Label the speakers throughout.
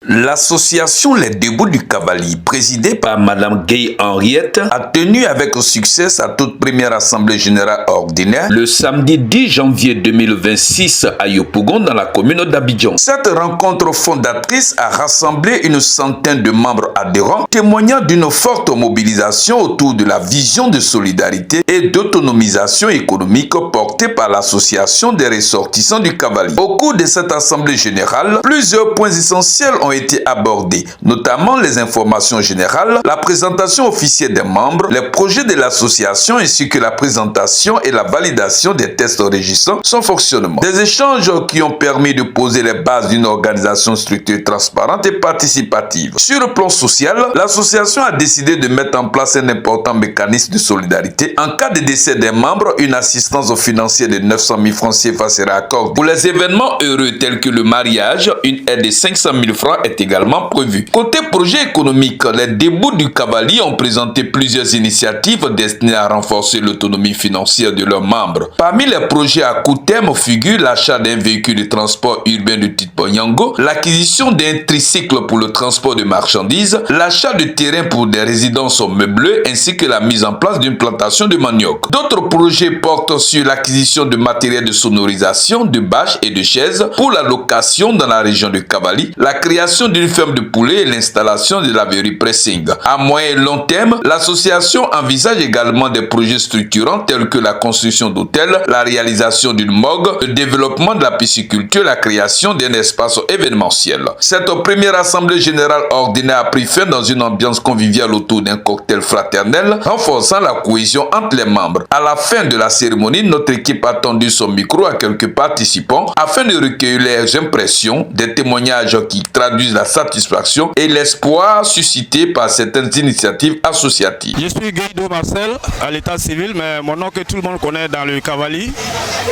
Speaker 1: L'association Les Debout du Cavalier, présidée par Madame Gueye Henriette, a tenu avec succès sa toute première assemblée générale ordinaire le samedi 10 janvier 2026 à Yopougon dans la commune d'Abidjan. Cette rencontre fondatrice a rassemblé une centaine de membres adhérents, témoignant d'une forte mobilisation autour de la vision de solidarité et d'autonomisation économique portée par l'association des ressortissants du Cavalier. Au cours de cette assemblée générale, plusieurs points essentiels ont été abordés, notamment les informations générales, la présentation officielle des membres, les projets de l'association ainsi que la présentation et la validation des tests régissant son fonctionnement. Des échanges qui ont permis de poser les bases d'une organisation structurée, transparente et participative. Sur le plan social, l'association a décidé de mettre en place un important mécanisme de solidarité. En cas de décès des membres, une assistance financière de 900 000 francs CFA sera accordée. Pour les événements heureux tels que le mariage, une aide de 500 000 francs est également prévu. Côté projet économique, les Debout du Cavalier ont présenté plusieurs initiatives destinées à renforcer l'autonomie financière de leurs membres. Parmi les projets à court terme figure l'achat d'un véhicule de transport urbain de type Yango, l'acquisition d'un tricycle pour le transport de marchandises, l'achat de terrain pour des résidences meublées ainsi que la mise en place d'une plantation de manioc. D'autres projets portent sur l'acquisition de matériel de sonorisation, de bâches et de chaises pour la location dans la région de Cavali, la création d'une ferme de poulets et l'installation de laverie pressing. À moyen et long terme, l'association envisage également des projets structurants tels que la construction d'hôtels, la réalisation d'une morgue, le développement de la pisciculture, la création d'un espace événementiel. Cette première assemblée générale ordinaire a pris fin dans une ambiance conviviale autour d'un cocktail fraternel, renforçant la cohésion entre les membres. À la fin de la cérémonie, notre équipe a tendu son micro à quelques participants afin de recueillir leurs impressions, des témoignages qui traduisent la satisfaction et l'espoir suscité par certaines initiatives associatives.
Speaker 2: Je suis Guido Marcel à l'état civil, mais mon nom que tout le monde connaît dans le Cavalier,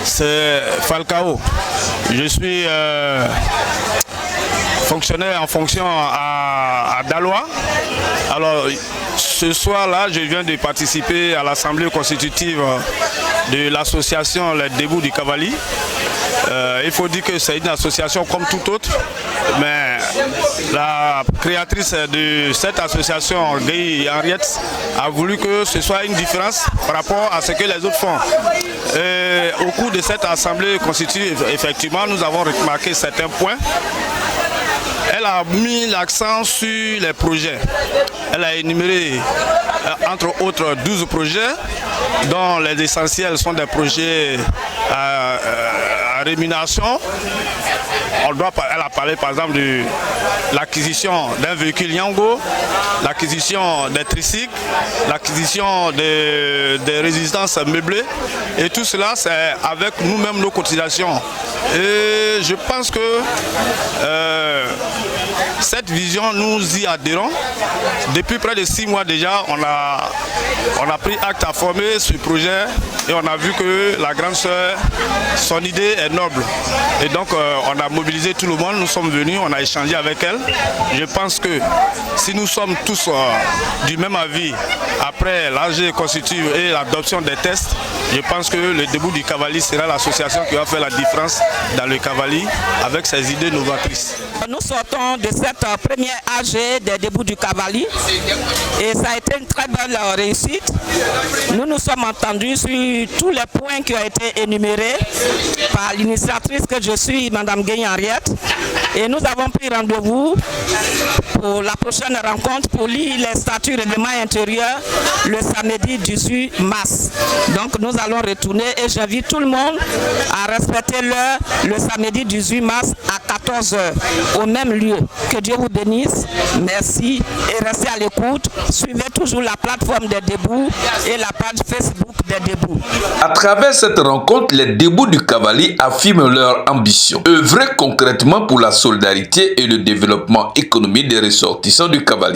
Speaker 2: c'est Falcao. Je suis fonctionnaire en fonction à Daloa. Alors, ce soir-là, je viens de participer à l'assemblée constitutive de l'association Les Debout du Cavalier. Il faut dire que c'est une association comme toute autre, mais la créatrice de cette association, Gueye Henriette, a voulu que ce soit une différence par rapport à ce que les autres font. Au cours de cette assemblée constitutive, effectivement, nous avons remarqué certains points. Elle a mis l'accent sur les projets. Elle a énuméré, entre autres, 12 projets, dont les essentiels sont des projets à rémunération. Elle a parlé par exemple de l'acquisition d'un véhicule Yango, l'acquisition des tricycles, l'acquisition des résidences meublées. Et tout cela, c'est avec nous-mêmes nos cotisations. Et je pense que cette vision, nous y adhérons. Depuis près de 6 mois déjà, on a pris acte à former ce projet et on a vu que la grande sœur, son idée est noble. Et donc on a mobilisé tout le monde, nous sommes venus, on a échangé avec elle. Je pense que si nous sommes tous du même avis après l'AG constitutive et l'adoption des tests, je pense que le Debout du Cavalier sera l'association qui va faire la différence dans le Cavalier avec ses idées novatrices.
Speaker 3: Nous sortons de cette première AG des Debout du Cavalier et ça a été une très belle réussite. Nous nous sommes entendus sur tous les points qui ont été énumérés par l'initiatrice que je suis, Madame Gueye Henriette. Et nous avons pris rendez-vous pour la prochaine rencontre pour lire les statuts règlement intérieur le samedi 18 mars. Donc nous allons retourner et j'invite tout le monde à respecter l'heure le samedi 18 mars à 14 h au même lieu. Que Dieu vous bénisse. Merci et restez à l'écoute. Suivez toujours la plateforme des Debout et la page Facebook des Debout.
Speaker 1: À travers cette rencontre, les Debout du Cavalier affirment leur ambition. Œuvrer concrètement pour la solidarité et le développement économique des ressortissants du Cavalier.